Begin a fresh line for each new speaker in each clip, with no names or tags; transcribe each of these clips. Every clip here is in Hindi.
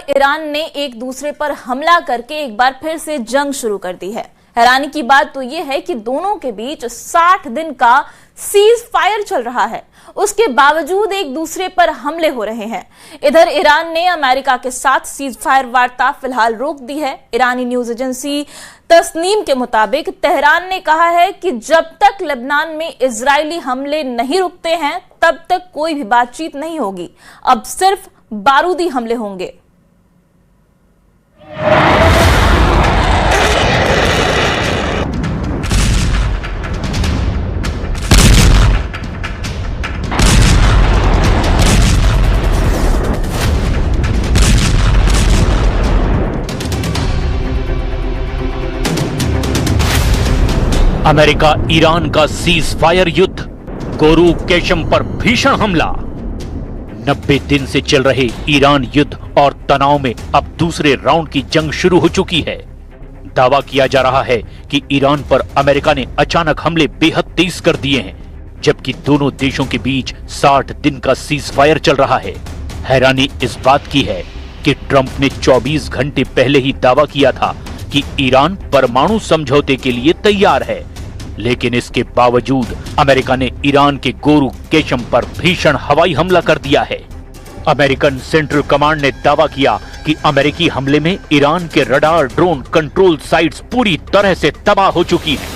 ईरान ने एक दूसरे पर हमला करके एक बार फिर से जंग शुरू कर दी है। हैरानी की बात तो यह है कि दोनों के बीच 60 दिन का सीज फायर चल रहा है, उसके बावजूद एक दूसरे पर हमले हो रहे हैं। इधर ईरान ने अमेरिका के साथ सीज फायर वार्ता फिलहाल रोक दी है। ईरानी न्यूज एजेंसी तस्नीम के मुताबिक तेहरान ने कहा है कि जब तक लेबनान में इजरायली हमले नहीं रुकते हैं तब तक कोई भी बातचीत नहीं होगी, अब सिर्फ बारूदी हमले होंगे।
अमेरिका ईरान का सीज फायर युद्ध, गोरू केशम पर भीषण हमला। 90 दिन से चल रहे ईरान युद्ध और तनाव में अब दूसरे राउंड की जंग शुरू हो चुकी है। दावा किया जा रहा है कि ईरान पर अमेरिका ने अचानक हमले बेहद तेज कर दिए हैं, जबकि दोनों देशों के बीच 60 दिन का सीज फायर चल रहा है। हैरानी इस बात की है कि ट्रंप ने 24 घंटे पहले ही दावा किया था कि ईरान परमाणु समझौते के लिए तैयार है, लेकिन इसके बावजूद अमेरिका ने ईरान के गोरू केशम पर भीषण हवाई हमला कर दिया है। अमेरिकन सेंट्रल कमांड ने दावा किया कि अमेरिकी हमले में ईरान के रडार, ड्रोन, कंट्रोल साइट्स पूरी तरह से तबाह हो चुकी हैं।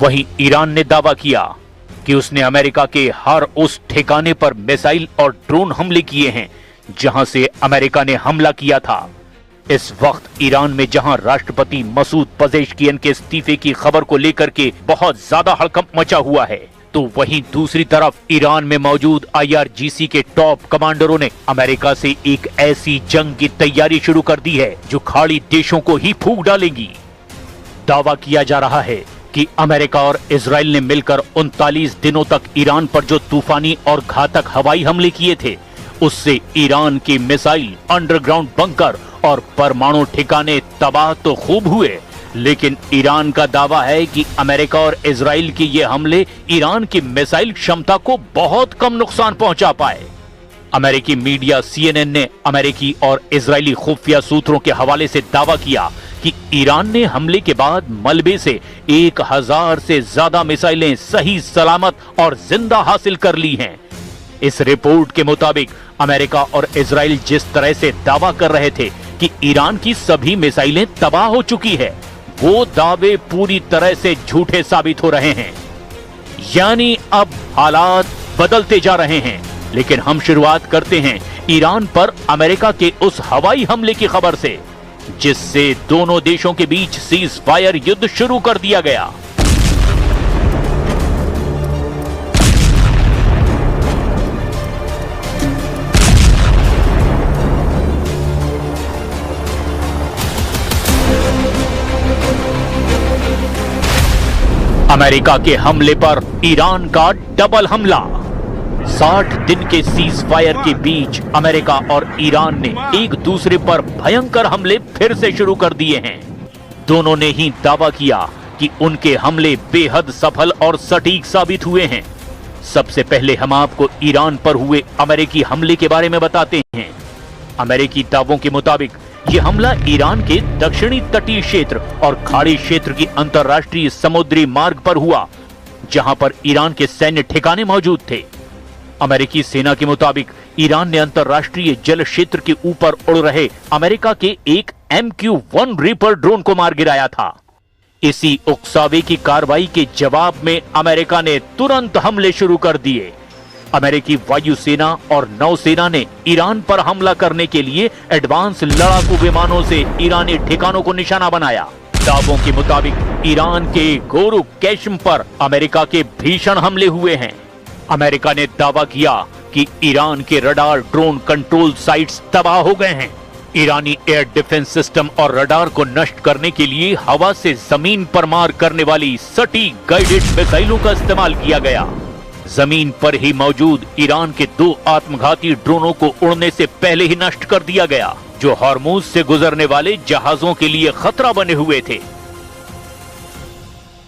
वहीं ईरान ने दावा किया कि उसने अमेरिका के हर उस ठिकाने पर मिसाइल और ड्रोन हमले किए हैं जहां से अमेरिका ने हमला किया था। इस वक्त ईरान में जहां राष्ट्रपति मसूद पजेश्कियन के इस्तीफे की खबर को लेकर के बहुत ज्यादा हड़कंप मचा हुआ है, तो वहीं दूसरी तरफ ईरान में मौजूद IRGC के टॉप कमांडरों ने अमेरिका से एक ऐसी जंग की तैयारी शुरू कर दी है जो खाड़ी देशों को ही फूंक डालेगी। दावा किया जा रहा है कि अमेरिका और इजराइल ने मिलकर 39 दिनों तक ईरान पर जो तूफानी और घातक हवाई हमले किए थे, उससे ईरान के मिसाइल, अंडरग्राउंड बंकर और परमाणु ठिकाने तबाह तो खूब हुए, लेकिन ईरान का दावा है कि अमेरिका और इजराइल के ये हमले ईरान की मिसाइल क्षमता को बहुत कम नुकसान पहुंचा पाए। अमेरिकी मीडिया CNN ने अमेरिकी और इजरायली खुफिया सूत्रों के हवाले से दावा किया कि ईरान ने हमले के बाद मलबे से 1000 से ज्यादा मिसाइलें सही सलामत और जिंदा हासिल कर ली हैं। इस रिपोर्ट के मुताबिक अमेरिका और इजराइल जिस तरह से दावा कर रहे थे कि ईरान की सभी मिसाइलें तबाह हो चुकी है, वो दावे पूरी तरह से झूठे साबित हो रहे हैं। यानी अब हालात बदलते जा रहे हैं। लेकिन हम शुरुआत करते हैं ईरान पर अमेरिका के उस हवाई हमले की खबर से, जिससे दोनों देशों के बीच सीज फायर युद्ध शुरू कर दिया गया। अमेरिका के हमले पर ईरान का डबल हमला। 60 दिन के सीज फायर के बीच अमेरिका और ईरान ने एक दूसरे पर भयंकर हमले फिर से शुरू कर दिए हैं। दोनों ने ही दावा किया कि उनके हमले बेहद सफल और सटीक साबित हुए हैं। सबसे पहले हम आपको ईरान पर हुए अमेरिकी हमले के बारे में बताते हैं। अमेरिकी दावों के मुताबिक यह हमला ईरान के दक्षिणी तटीय क्षेत्र और खाड़ी क्षेत्र की अंतरराष्ट्रीय समुद्री मार्ग पर हुआ, जहां पर ईरान के सैन्य ठिकाने मौजूद थे। अमेरिकी सेना के मुताबिक ईरान ने अंतरराष्ट्रीय जल क्षेत्र के ऊपर उड़ रहे अमेरिका के एक MQ-1 रीपर ड्रोन को मार गिराया था। इसी उकसावे की कार्रवाई के जवाब में अमेरिका ने तुरंत हमले शुरू कर दिए। अमेरिकी वायुसेना और नौसेना ने ईरान पर हमला करने के लिए एडवांस लड़ाकू विमानों से ईरानी ठिकानों को निशाना बनाया। दावों के मुताबिक ईरान के गोरू केशम पर अमेरिका के भीषण हमले हुए हैं। अमेरिका ने दावा किया कि ईरान के रडार, ड्रोन, कंट्रोल साइट्स तबाह हो गए हैं। ईरानी एयर डिफेंस सिस्टम और रडार को नष्ट करने के लिए हवा से जमीन पर मार करने वाली सटीक गाइडेड मिसाइलों का इस्तेमाल किया गया। जमीन पर ही मौजूद ईरान के 2 आत्मघाती ड्रोनों को उड़ने से पहले ही नष्ट कर दिया गया, जो हॉर्मुज से गुजरने वाले जहाजों के लिए खतरा बने हुए थे।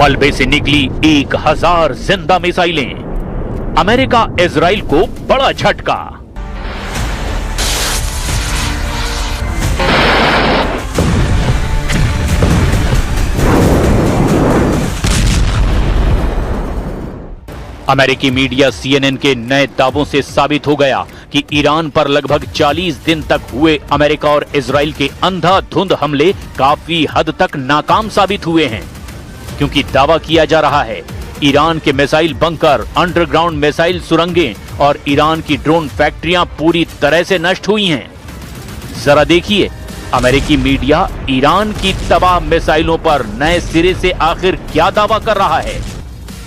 मलबे से निकली 1000 जिंदा मिसाइलें, अमेरिका इजराइल को बड़ा झटका। अमेरिकी मीडिया CNN के नए दावों से साबित हो गया कि ईरान पर लगभग 40 दिन तक हुए अमेरिका और इजराइल के अंधाधुंध हमले काफी हद तक नाकाम साबित हुए हैं, क्योंकि दावा किया जा रहा है ईरान के मिसाइल बंकर, अंडरग्राउंड मिसाइल सुरंगें और ईरान की ड्रोन फैक्ट्रियां पूरी तरह से नष्ट हुई हैं। जरा देखिए अमेरिकी मीडिया ईरान की तबाह मिसाइलों पर नए सिरे से आखिर क्या दावा कर रहा है।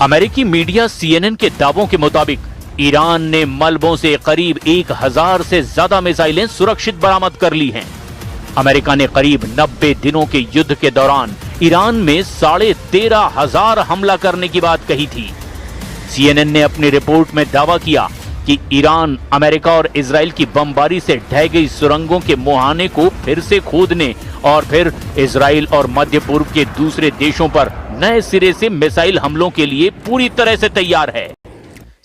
अमेरिकी मीडिया CNN के दावों के मुताबिक ईरान ने मलबों से करीब 1000 से ज्यादा मिसाइलें सुरक्षित बरामद कर ली हैं। अमेरिका ने करीब 90 दिनों के युद्ध के दौरान ईरान में 13,500 हमला करने की बात कही थी। CNN ने अपनी रिपोर्ट में दावा किया कि ईरान अमेरिका और इजराइल की बमबारी से ढह गई सुरंगों के मुहाने को फिर से खोदने और फिर इजराइल और मध्य पूर्व के दूसरे देशों पर नए सिरे से मिसाइल हमलों के लिए पूरी तरह से तैयार है।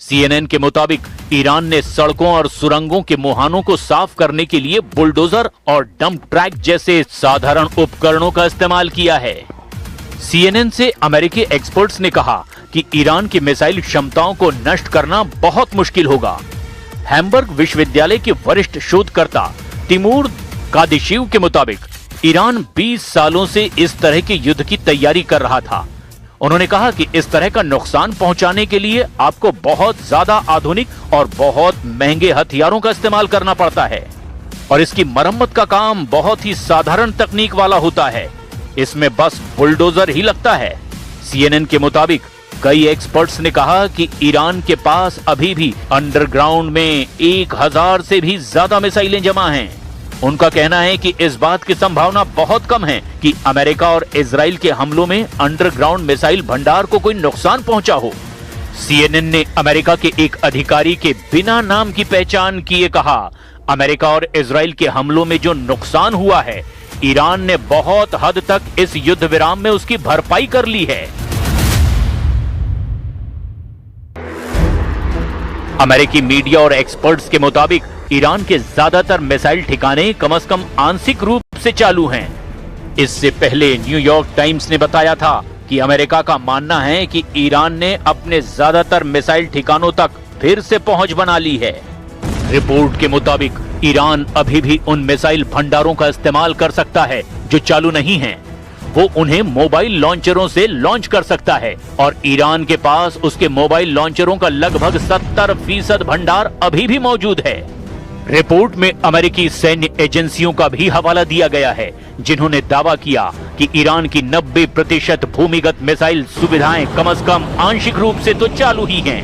CNN के मुताबिक ईरान ने सड़कों और सुरंगों के मुहानों को साफ करने के लिए बुलडोजर और डंप ट्रैक जैसे साधारण उपकरणों का इस्तेमाल किया है। CNN से अमेरिकी एक्सपर्ट्स ने कहा कि ईरान की मिसाइल क्षमताओं को नष्ट करना बहुत मुश्किल होगा। हैम्बर्ग विश्वविद्यालय के वरिष्ठ शोधकर्ता तिमूर कादिशिव के मुताबिक ईरान 20 सालों से इस तरह के युद्ध की तैयारी कर रहा था। उन्होंने कहा कि इस तरह का नुकसान पहुंचाने के लिए आपको बहुत ज्यादा आधुनिक और बहुत महंगे हथियारों का इस्तेमाल करना पड़ता है और इसकी मरम्मत का काम बहुत ही साधारण तकनीक वाला होता है। इसमें बस बुलडोजर ही लगता है। CNN के मुताबिक कई एक्सपर्ट्स ने कहा कि ईरान के पास अभी भी अंडरग्राउंड में 1000 से भी ज्यादा मिसाइलें जमा हैं। उनका कहना है कि इस बात की संभावना बहुत कम है कि अमेरिका और इजराइल के हमलों में अंडरग्राउंड मिसाइल भंडार को कोई नुकसान पहुंचा हो। CNN ने अमेरिका के एक अधिकारी के बिना नाम की पहचान किए कहा, अमेरिका और इजराइल के हमलों में जो नुकसान हुआ है, ईरान ने बहुत हद तक इस युद्ध विराम में उसकी भरपाई कर ली है। अमेरिकी मीडिया और एक्सपर्ट्स के मुताबिक ईरान के ज्यादातर मिसाइल ठिकाने कम से कम आंशिक रूप से चालू हैं। इससे पहले न्यूयॉर्क टाइम्स ने बताया था कि अमेरिका का मानना है कि ईरान ने अपने ज्यादातर मिसाइल ठिकानों तक फिर से पहुंच बना ली है। रिपोर्ट के मुताबिक ईरान अभी भी उन मिसाइल भंडारों का इस्तेमाल कर सकता है जो चालू नहीं हैं। वो उन्हें मोबाइल लॉन्चरों से लॉन्च कर सकता है और ईरान के पास उसके मोबाइल लॉन्चरों का लगभग 70% भंडार अभी भी मौजूद है। रिपोर्ट में अमेरिकी सैन्य एजेंसियों का भी हवाला दिया गया है, जिन्होंने दावा किया कि ईरान की 90% भूमिगत मिसाइल सुविधाएं कम से कम आंशिक रूप से तो चालू ही हैं।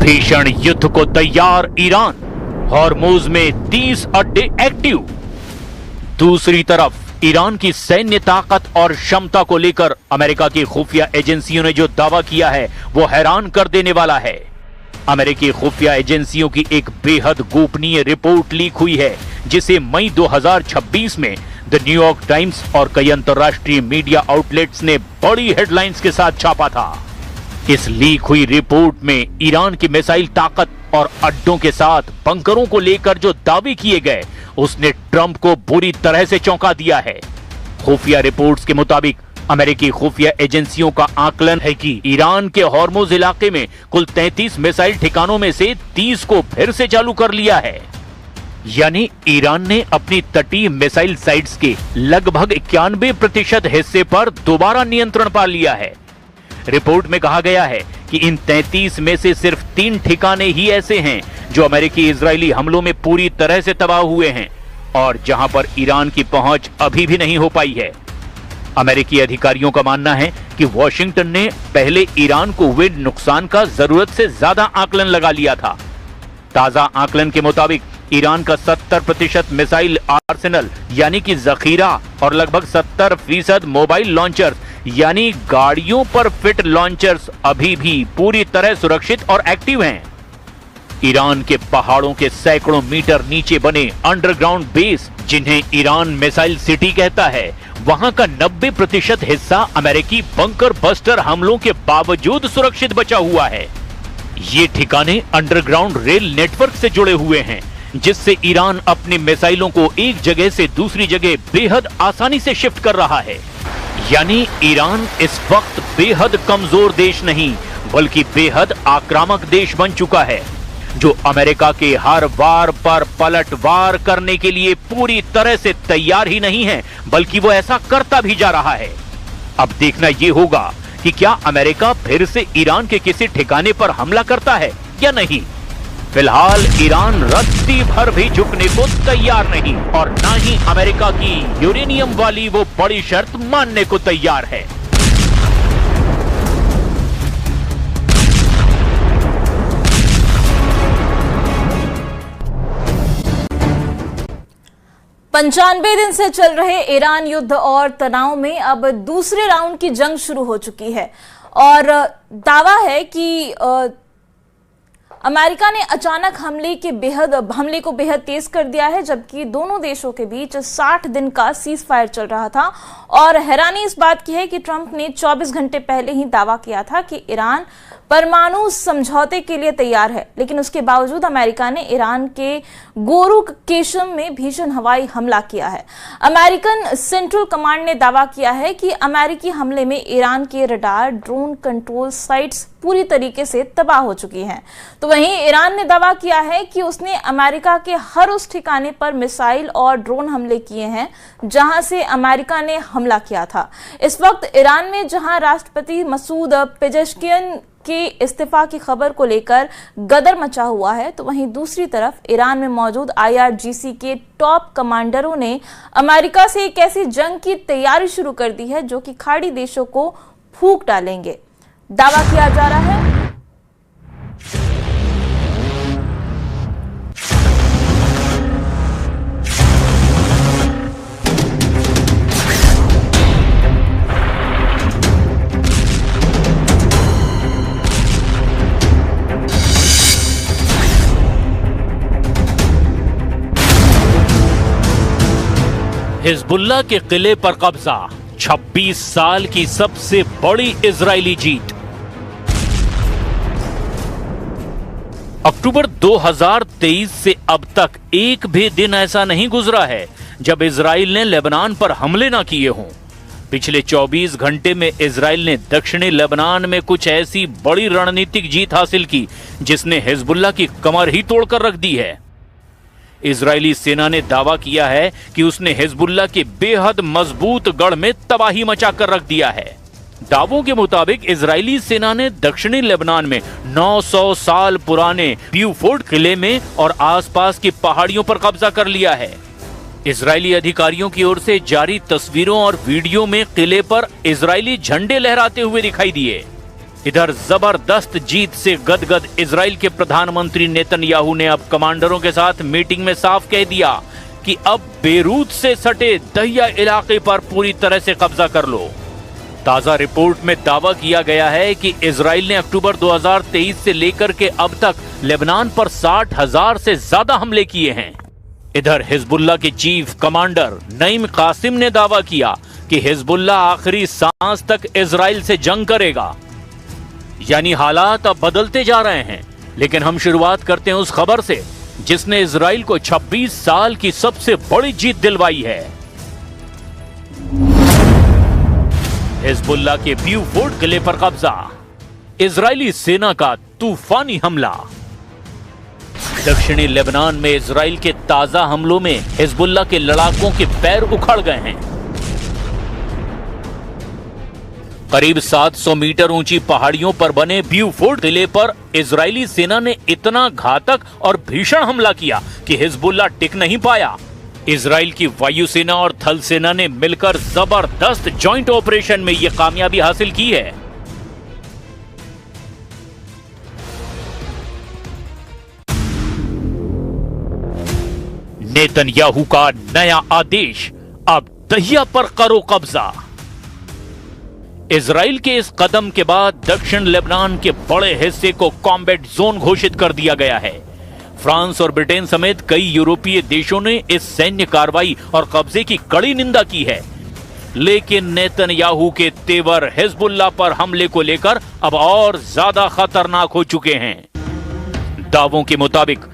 भीषण युद्ध को तैयार ईरान, हॉर्मुज में 30 अड्डे एक्टिव। दूसरी तरफ ईरान की सैन्य ताकत और क्षमता को लेकर अमेरिका की खुफिया एजेंसियों ने जो दावा किया है वो हैरान कर देने वाला है। अमेरिकी खुफिया एजेंसियों की एक बेहद गोपनीय रिपोर्ट लीक हुई है, जिसे मई 2026 में द न्यूयॉर्क टाइम्स और कई अंतर्राष्ट्रीय मीडिया आउटलेट्स ने बड़ी हेडलाइंस के साथ छापा था। इस लीक हुई रिपोर्ट में ईरान की मिसाइल ताकत और अड्डों के साथ बंकरों को लेकर जो दावे किए गए, उसने ट्रंप को बुरी तरह से चौंका दिया है। खुफिया रिपोर्ट्स के मुताबिक अमेरिकी खुफिया एजेंसियों का आकलन है कि ईरान के हॉर्मुज इलाके में कुल 33 मिसाइल ठिकानों में से 30 को फिर से चालू कर लिया है। यानी ईरान ने अपनी तटीय मिसाइल साइट्स के लगभग 91% हिस्से पर दोबारा नियंत्रण पा लिया है। रिपोर्ट में कहा गया है कि इन 33 में से सिर्फ 3 ठिकाने ही ऐसे हैं जो अमेरिकी इजरायली हमलों में पूरी तरह से तबाह हुए हैं और जहां पर ईरान की पहुंच अभी भी नहीं हो पाई है। अमेरिकी अधिकारियों का मानना है कि वॉशिंगटन ने पहले ईरान को हुए नुकसान का जरूरत से ज्यादा आकलन लगा लिया था। ताजा आकलन के मुताबिक ईरान का 70% मिसाइल आर्सेनल यानी कि जखीरा और लगभग 70% मोबाइल लॉन्चर्स यानी गाड़ियों पर फिट लॉन्चर्स अभी भी पूरी तरह सुरक्षित और एक्टिव हैं। ईरान के पहाड़ों के सैकड़ों मीटर नीचे बने अंडरग्राउंड बेस, जिन्हें ईरान मिसाइल सिटी कहता है, वहां का 90% हिस्सा अमेरिकी बंकर बस्टर हमलों के बावजूद सुरक्षित बचा हुआ है। ये ठिकाने अंडरग्राउंड रेल नेटवर्क से जुड़े हुए हैं, जिससे ईरान अपनी मिसाइलों को एक जगह से दूसरी जगह बेहद आसानी से शिफ्ट कर रहा है। यानी ईरान इस वक्त बेहद कमजोर देश नहीं बल्कि बेहद आक्रामक देश बन चुका है, जो अमेरिका के हर वार पर पलटवार करने के लिए पूरी तरह से तैयार ही नहीं है बल्कि वो ऐसा करता भी जा रहा है। अब देखना यह होगा कि क्या अमेरिका फिर से ईरान के किसी ठिकाने पर हमला करता है या नहीं। फिलहाल ईरान रत्ती भर भी झुकने को तैयार नहीं और ना ही अमेरिका की यूरेनियम वाली वो बड़ी शर्त मानने को तैयार है।
पंचानवे दिन से चल रहे ईरान युद्ध और तनाव में अब दूसरे राउंड की जंग शुरू हो चुकी है और दावा है कि अमेरिका ने अचानक हमले को बेहद तेज कर दिया है, जबकि दोनों देशों के बीच 60 दिन का सीज फायर चल रहा था। और हैरानी इस बात की है कि ट्रंप ने 24 घंटे पहले ही दावा किया था कि ईरान परमाणु समझौते के लिए तैयार है, लेकिन उसके बावजूद अमेरिका ने ईरान के गोरू केशम में भीषण हवाई हमला किया है। अमेरिकन सेंट्रल कमांड ने दावा किया है कि अमेरिकी हमले में ईरान के रडार, ड्रोन कंट्रोल साइट्स पूरी तरीके से तबाह हो चुकी हैं। तो वहीं ईरान ने दावा किया है कि उसने अमेरिका के हर उस ठिकाने पर मिसाइल और ड्रोन हमले किए हैं जहां से अमेरिका ने हमला किया था। इस वक्त ईरान में जहां राष्ट्रपति मसूद पेजेश्कियन के इस्तीफा की खबर को लेकर गदर मचा हुआ है, तो वहीं दूसरी तरफ ईरान में मौजूद IRGC के टॉप कमांडरों ने अमेरिका से एक ऐसी जंग की तैयारी शुरू कर दी है जो कि खाड़ी देशों को फूंक डालेंगे। दावा किया जा रहा है
हिजबुल्लाह के किले पर कब्जा, 26 साल की सबसे बड़ी इजरायली जीत। अक्टूबर 2023 से अब तक एक भी दिन ऐसा नहीं गुजरा है जब इजराइल ने लेबनान पर हमले ना किए हों। पिछले 24 घंटे में इजराइल ने दक्षिणी लेबनान में कुछ ऐसी बड़ी रणनीतिक जीत हासिल की जिसने हिजबुल्लाह की कमर ही तोड़कर रख दी है। इजरायली सेना ने दावा किया है कि उसने हिजबुल्लाह के बेहद मजबूत गढ़ में तबाही मचाकर रख दिया है। दावों के मुताबिक इजरायली सेना ने दक्षिणी लेबनान में 900 साल पुराने ब्यूफोर्ड किले में और आसपास की पहाड़ियों पर कब्जा कर लिया है। इजरायली अधिकारियों की ओर से जारी तस्वीरों और वीडियो में किले पर इजरायली झंडे लहराते हुए दिखाई दिए। इधर जबरदस्त जीत से गदगद इजराइल के प्रधानमंत्री नेतन्याहू ने अब कमांडरों के साथ मीटिंग में साफ कह दिया कि अब बेरूत से सटे दहिया इलाके पर पूरी तरह से कब्जा कर लो। ताजा रिपोर्ट में दावा किया गया है कि इजराइल ने अक्टूबर 2023 से लेकर के अब तक लेबनान पर 60,000 से ज्यादा हमले किए हैं। इधर हिजबुल्लाह के चीफ कमांडर नईम कासिम ने दावा किया कि हिजबुल्लाह आखिरी सांस तक इजराइल से जंग करेगा। यानी हालात अब बदलते जा रहे हैं, लेकिन हम शुरुआत करते हैं उस खबर से जिसने इजराइल को 26 साल की सबसे बड़ी जीत दिलवाई है। हिजबुल्लाह के ब्यूफोर्ट किले पर कब्जा, इजरायली सेना का तूफानी हमला। दक्षिणी लेबनान में इजराइल के ताजा हमलों में हिजबुल्लाह के लड़ाकों के पैर उखड़ गए हैं। करीब 700 मीटर ऊंची पहाड़ियों पर बने ब्यूफोर्ट किले पर इजरायली सेना ने इतना घातक और भीषण हमला किया कि हिजबुल्लाह टिक नहीं पाया। इजराइल की वायुसेना और थल सेना ने मिलकर जबरदस्त जॉइंट ऑपरेशन में यह कामयाबी हासिल की है। नेतन्याहू का नया आदेश, अब दहिया पर करो कब्जा। इजराइल के इस कदम के बाद दक्षिण लेबनान के बड़े हिस्से को कॉम्बैट जोन घोषित कर दिया गया है। फ्रांस और ब्रिटेन समेत कई यूरोपीय देशों ने इस सैन्य कार्रवाई और कब्जे की कड़ी निंदा की है, लेकिन नेतन्याहू के तेवर हिजबुल्लाह पर हमले को लेकर अब और ज्यादा खतरनाक हो चुके हैं। दावों के मुताबिक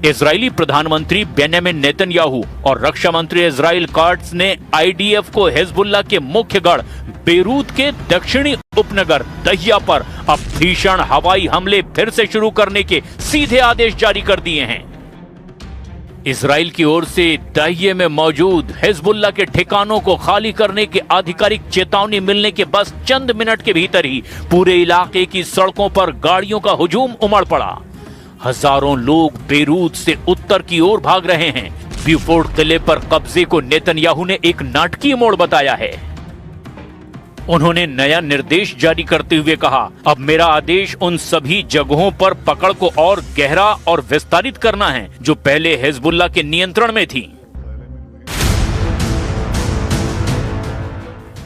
इजरायली प्रधानमंत्री बेंजामिन नेतन्याहू और रक्षा मंत्री इजराइल काट्ज ने आईडीएफ को हिजबुल्लाह के मुख्य गढ़ बेरूत के दक्षिणी उपनगर दहिया पर अब भीषण हवाई हमले फिर से शुरू करने के सीधे आदेश जारी कर दिए हैं। इजराइल की ओर से दहिये में मौजूद हिजबुल्लाह के ठिकानों को खाली करने की आधिकारिक चेतावनी मिलने के बस चंद मिनट के भीतर ही पूरे इलाके की सड़कों पर गाड़ियों का हुजूम उमड़ पड़ा। हजारों लोग बेरूत से उत्तर की ओर भाग रहे हैं। ब्यूफोर्ट किले पर कब्जे को नेतन्याहू ने एक नाटकीय मोड़ बताया है। उन्होंने नया निर्देश जारी करते हुए कहा, अब मेरा आदेश उन सभी जगहों पर पकड़ को और गहरा और विस्तारित करना है जो पहले हिजबुल्लाह के नियंत्रण में थी।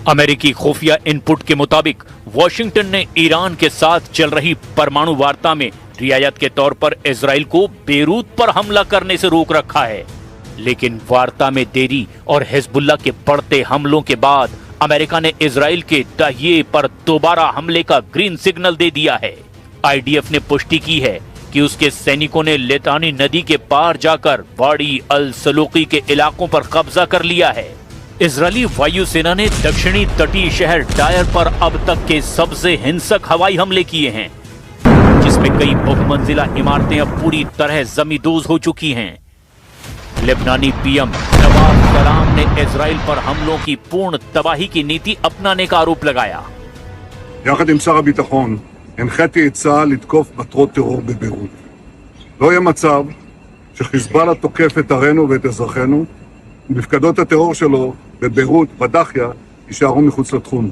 अमेरिकी खुफिया इनपुट के मुताबिक वॉशिंगटन ने ईरान के साथ चल रही परमाणु वार्ता में रियायत के तौर पर इजराइल को बेरूत पर हमला करने से रोक रखा है, लेकिन वार्ता में देरी और हिजबुल्लाह के बढ़ते हमलों के बाद अमेरिका ने इजराइल के दहिये पर दोबारा हमले का ग्रीन सिग्नल दे दिया है। आईडीएफ ने पुष्टि की है कि उसके सैनिकों ने लितानी नदी के पार जाकर वाडी अल सलूकी के इलाकों पर कब्जा कर लिया है। इजरायली वायुसेना ने दक्षिणी तटीय शहर टायर पर अब तक के सबसे हिंसक हवाई हमले किए हैं, जिसमें कई बहुमंजिला इमारतें अब पूरी तरह जमींदोज हो चुकी हैं। लेबनानी पीएम नवाज सलाम ने इजराइल पर हमलों की पूर्ण तबाही की नीति अपनाने का आरोप लगाया।
יחד עם שר הביטחון הנחיתי את צה"ל לתקוף מטרות טרור בביירות. לא יהיה מצב שחיזבאללה תוקף את ערינו ואת אזרחינו, ומפקדות הטרור שלו בביירות, בדחיה, יישארו מחוץ לתחום.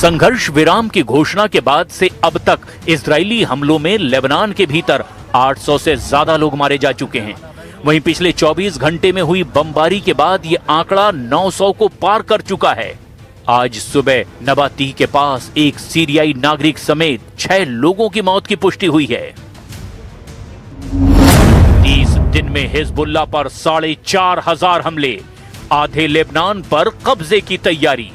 संघर्ष विराम की घोषणा के बाद से अब तक इजरायली हमलों में लेबनान के भीतर 800 से ज्यादा लोग मारे जा चुके हैं। वहीं पिछले 24 घंटे में हुई बमबारी के बाद ये आंकड़ा 900 को पार कर चुका है। आज सुबह नबाती के पास एक सीरियाई नागरिक समेत 6 लोगों की मौत की पुष्टि हुई है। 30 दिन में हिजबुल्लाह पर 4,500 हमले, आधे लेबनान पर कब्जे की तैयारी।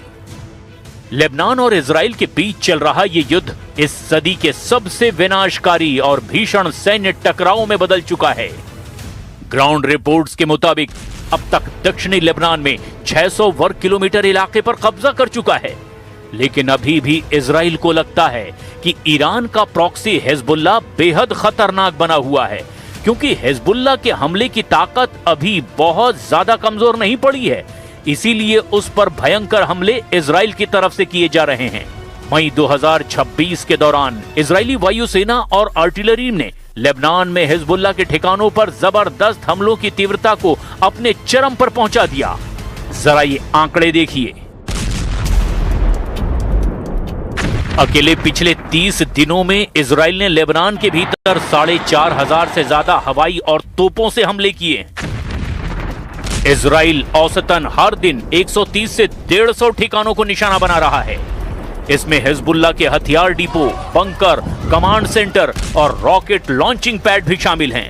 लेबनान और इजराइल के बीच चल रहा ये युद्ध इस सदी के सबसे विनाशकारी और भीषण सैन्य टकरावों में बदल चुका है। ग्राउंड रिपोर्ट्स के मुताबिक अब तक दक्षिणी लेबनान में 600 वर्ग किलोमीटर इलाके पर कब्जा कर चुका है, लेकिन अभी भी इजराइल को लगता है कि ईरान का प्रॉक्सी हिजबुल्लाह बेहद खतरनाक बना हुआ है, क्योंकि हिजबुल्लाह के हमले की ताकत अभी बहुत ज्यादा कमजोर नहीं पड़ी है। इसीलिए उस पर भयंकर हमले इजराइल की तरफ से किए जा रहे हैं। मई 2026 के दौरान इजरायली वायुसेना और आर्टिलरी ने लेबनान में हिजबुल्लाह के ठिकानों पर जबरदस्त हमलों की तीव्रता को अपने चरम पर पहुंचा दिया। जरा ये आंकड़े देखिए। अकेले पिछले 30 दिनों में इजराइल ने लेबनान के भीतर 4,500 से ज्यादा हवाई और तोपों से हमले किए। इजराइल औसतन हर दिन 130 से 150 ठिकानों को निशाना बना रहा है। इसमें हिजबुल्लाह के हथियार डिपो, बंकर, कमांड सेंटर और रॉकेट लॉन्चिंग पैड भी शामिल हैं।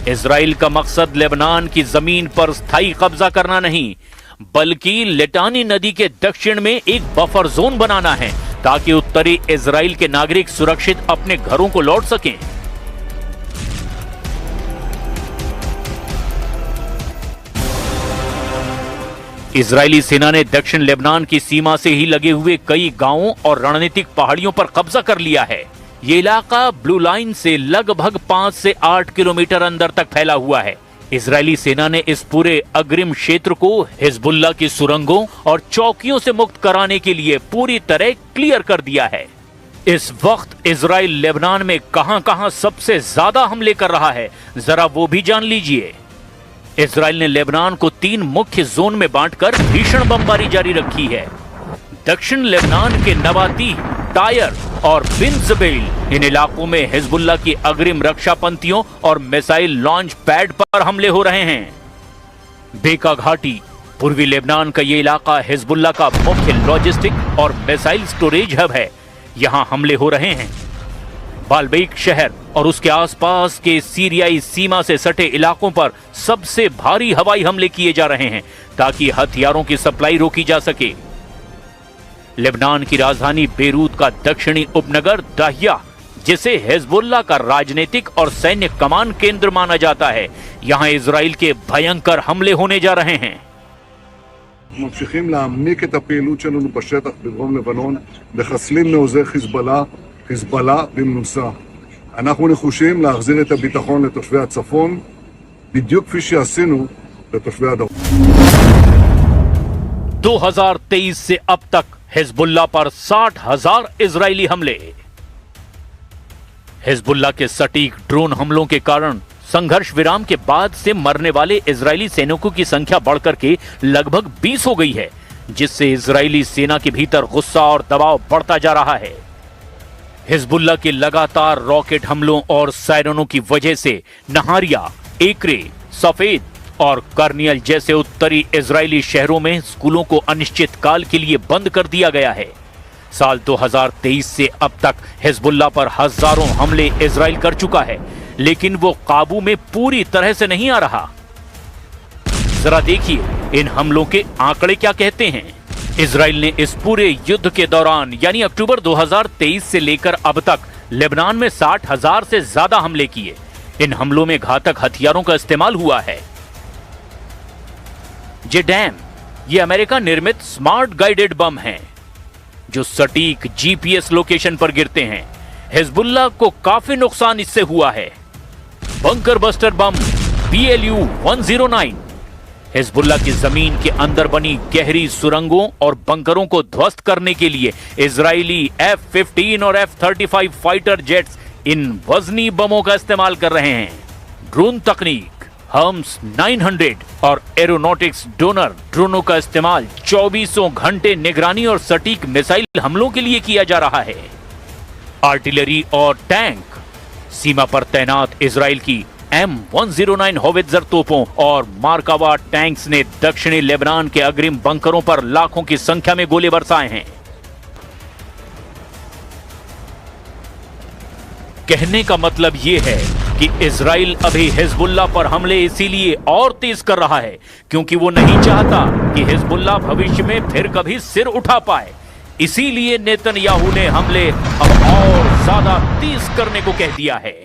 इजराइल का मकसद लेबनान की जमीन पर स्थायी कब्जा करना नहीं, बल्कि लिटानी नदी के दक्षिण में एक बफर जोन बनाना है, ताकि उत्तरी इजराइल के नागरिक सुरक्षित अपने घरों को लौट सकें। इजरायली सेना ने दक्षिण लेबनान की सीमा से ही लगे हुए कई गांवों और रणनीतिक पहाड़ियों पर कब्जा कर लिया है। ये इलाका ब्लू लाइन से लगभग 5 से 8 किलोमीटर अंदर तक फैला हुआ है। इजरायली सेना ने इस पूरे अग्रिम क्षेत्र को हिजबुल्लाह की सुरंगों और चौकियों से मुक्त कराने के लिए पूरी तरह क्लियर कर दिया है। इस वक्त इजराइल लेबनान में कहां-कहां सबसे ज्यादा हमले कर रहा है, जरा वो भी जान लीजिए। इजराइल ने लेबनान को 3 मुख्य जोन में बांटकर भीषण बमबारी जारी रखी है। दक्षिण लेबनान के नबाती, टायर और बिन जबेल इन इलाकों में हिजबुल्लाह की अग्रिम रक्षा पंक्तियों और मिसाइल लॉन्च पैड पर हमले हो रहे हैं। बेका घाटी, पूर्वी लेबनान का ये इलाका हिजबुल्लाह का मुख्य लॉजिस्टिक और मिसाइल स्टोरेज हब है। यहां हमले हो रहे हैं। बालबेक शहर और उसके आसपास के सीरियाई सीमा से सटे इलाकों पर सबसे भारी हवाई हमले किए जा रहे हैं ताकि हथियारों की सप्लाई रोकी जा सके। लेबनान की राजधानी बेरूत का दक्षिणी उपनगर दाहिया, जिसे हिजबुल्लाह का राजनीतिक और सैन्य कमान केंद्र माना जाता है, यहां इजराइल के भयंकर हमले होने जा रहे हैं।
ממשיכים להעמיק את הפעילות שלנו בשטח בדרום לבנון, מחסלים מעוזי חיזבאללה במנוסה. אנחנו נחושים להחזיר את הביטחון לתושבי הצפון, בדיוק כפי שעשינו לתושבי הדרום.
2023 से अब तक हिजबुल्लाह पर 60,000 इजरायली हमले। हिजबुल्लाह के सटीक ड्रोन हमलों के कारण संघर्ष विराम के बाद से मरने वाले इजरायली सैनिकों की संख्या बढ़कर के लगभग 20 हो गई है, जिससे इजरायली सेना के भीतर गुस्सा और दबाव बढ़ता जा रहा है। हिजबुल्लाह के लगातार रॉकेट हमलों और सायरनों की वजह से नहारिया, एकरे, सफेद और कर्नियल जैसे उत्तरी इजरायली शहरों में स्कूलों को अनिश्चित काल के लिए बंद कर दिया गया है। साल 2023 से अब तक हिजबुल्लाह पर हजारों हमले इजराइल कर चुका है, लेकिन वो काबू में पूरी तरह से नहीं आ रहा। जरा देखिए इन हमलों के आंकड़े क्या कहते हैं। इजराइल ने इस पूरे युद्ध के दौरान यानी अक्टूबर 2023 से लेकर अब तक लेबनान में 60,000 से ज्यादा हमले किए। इन हमलों में घातक हथियारों का इस्तेमाल हुआ है। जेडैम ये अमेरिका निर्मित स्मार्ट गाइडेड बम हैं, जो सटीक जीपीएस लोकेशन पर गिरते हैं। हिजबुल्लाह को काफी नुकसान इससे हुआ है। Bunker buster bomb PLU-109 Hezbollah की जमीन के अंदर बनी गहरी सुरंगों और बंकरों को ध्वस्त करने के लिए इजरायली F-15 और F-35 फाइटर जेट्स इन वजनी बमों का इस्तेमाल कर रहे हैं। ड्रोन तकनीक हम्स 900 और एरोनॉटिक्स डोनर ड्रोनों का इस्तेमाल 24 घंटे निगरानी और सटीक मिसाइल हमलों के लिए किया जा रहा है। आर्टिलरी और टैंक सीमा पर तैनात इजराइल की M109 होवित्जर तोपों और मार्कावा टैंक्स ने दक्षिणी लेबनान के अग्रिम बंकरों पर लाखों की संख्या में गोले बरसाए हैं। कहने का मतलब यह है कि इजराइल अभी हिजबुल्लाह पर हमले इसीलिए और तेज कर रहा है क्योंकि वो नहीं चाहता कि हिजबुल्लाह भविष्य में फिर कभी सिर उठा पाए। इसीलिए नेतन्याहू ने हमले अब और ज्यादा तेज करने को कह दिया है।